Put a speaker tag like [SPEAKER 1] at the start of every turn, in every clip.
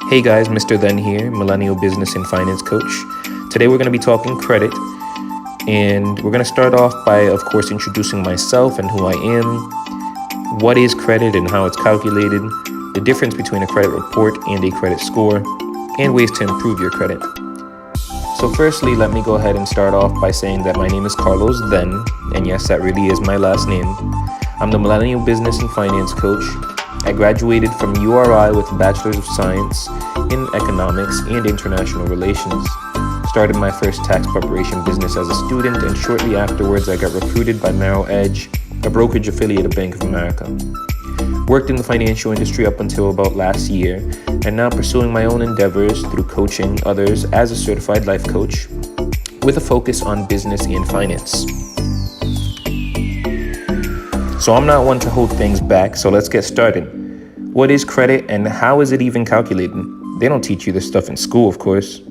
[SPEAKER 1] Hey guys, Mr. Then here, Millennial Business and Finance Coach. Today we're going to be talking credit, and we're going to start off by, of course, introducing myself and who I am, what is credit and how it's calculated, the difference between a credit report and a credit score, and ways to improve your credit. So firstly, let me go ahead and start off by saying that my name is Carlos Then, and yes, that really is my last name. I'm the Millennial Business and Finance Coach. I graduated from URI with a Bachelor's of Science in Economics and International Relations. Started my first tax preparation business as a student, and shortly afterwards I got recruited by Merrill Edge, a brokerage affiliate of Bank of America. Worked in the financial industry up until about last year, and now pursuing my own endeavors through coaching others as a certified life coach with a focus on business and finance. So I'm not one to hold things back, so let's get started. What is credit and how is it even calculated? They don't teach you this stuff in school, of course.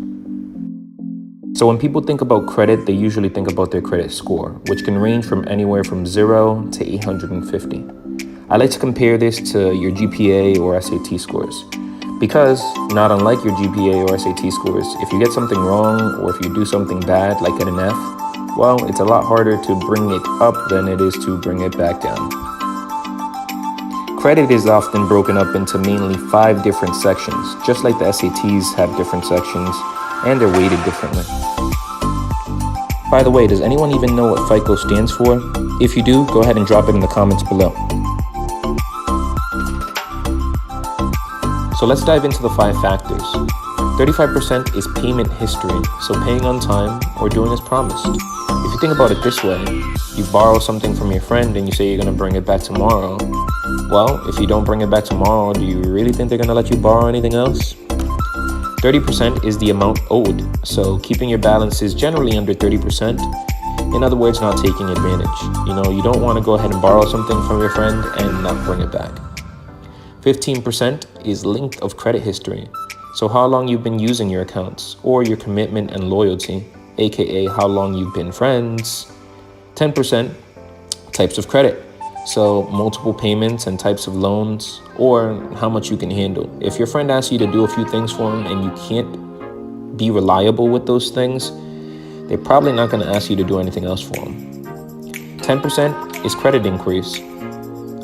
[SPEAKER 1] So when people think about credit, they usually think about their credit score, which can range from anywhere from 0 to 850. I like to compare this to your GPA or SAT scores, because not unlike your GPA or SAT scores, if you get something wrong or if you do something bad, like get an F, well, it's a lot harder to bring it up than it is to bring it back down. Credit is often broken up into mainly 5 different sections, just like the SATs have different sections, and they're weighted differently. By the way, does anyone even know what FICO stands for? If you do, go ahead and drop it in the comments below. So let's dive into the 5 factors. 35% is payment history, so paying on time or doing as promised. If you think about it this way, you borrow something from your friend and you say you're going to bring it back tomorrow. Well, if you don't bring it back tomorrow, do you really think they're going to let you borrow anything else? 30% is the amount owed, so keeping your balances generally under 30%. In other words, not taking advantage. You don't want to go ahead and borrow something from your friend and not bring it back. 15% is length of credit history. So how long you've been using your accounts, or your commitment and loyalty, aka how long you've been friends. 10%, types of credit. So multiple payments and types of loans, or how much you can handle. If your friend asks you to do a few things for them and you can't be reliable with those things, they're probably not going to ask you to do anything else for them. 10% is credit increase.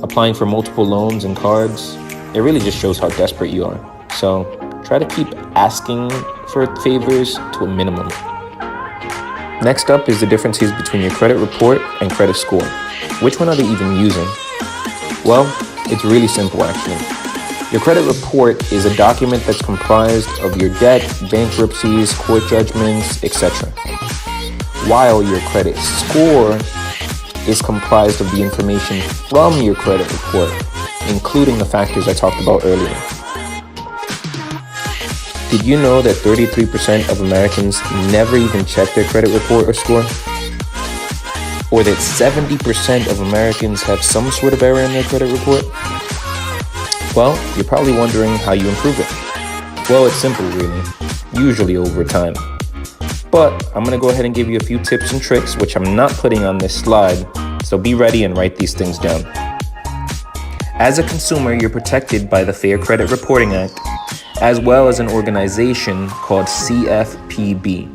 [SPEAKER 1] Applying for multiple loans and cards. It really just shows how desperate you are. So try to keep asking for favors to a minimum. Next up is the differences between your credit report and credit score. Which one are they even using? Well, it's really simple actually. Your credit report is a document that's comprised of your debt, bankruptcies, court judgments, etc. While your credit score is comprised of the information from your credit report, including the factors I talked about earlier. Did you know that 33% of Americans never even check their credit report or score? Or that 70% of Americans have some sort of error in their credit report? Well, you're probably wondering how you improve it. Well, it's simple really, usually over time. But I'm going to go ahead and give you a few tips and tricks, which I'm not putting on this slide, so be ready and write these things down. As a consumer, you're protected by the Fair Credit Reporting Act, as well as an organization called CFPB,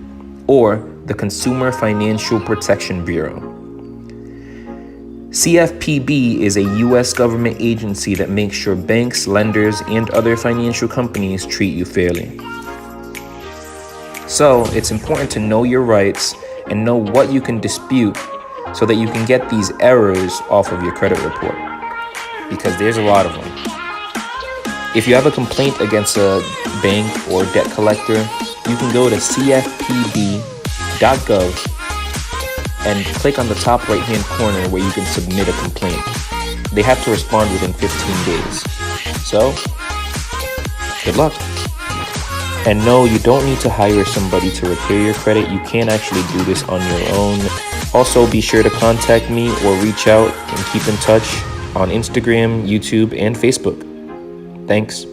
[SPEAKER 1] or the Consumer Financial Protection Bureau. CFPB is a U.S. government agency that makes sure banks, lenders, and other financial companies treat you fairly. So it's important to know your rights and know what you can dispute so that you can get these errors off of your credit report, because there's a lot of them. If you have a complaint against a bank or debt collector, you can go to cfpb.gov and click on the top right-hand corner where you can submit a complaint. They have to respond within 15 days. So, good luck. And no, you don't need to hire somebody to repair your credit. You can actually do this on your own. Also, be sure to contact me or reach out and keep in touch on Instagram, YouTube, and Facebook. Thanks.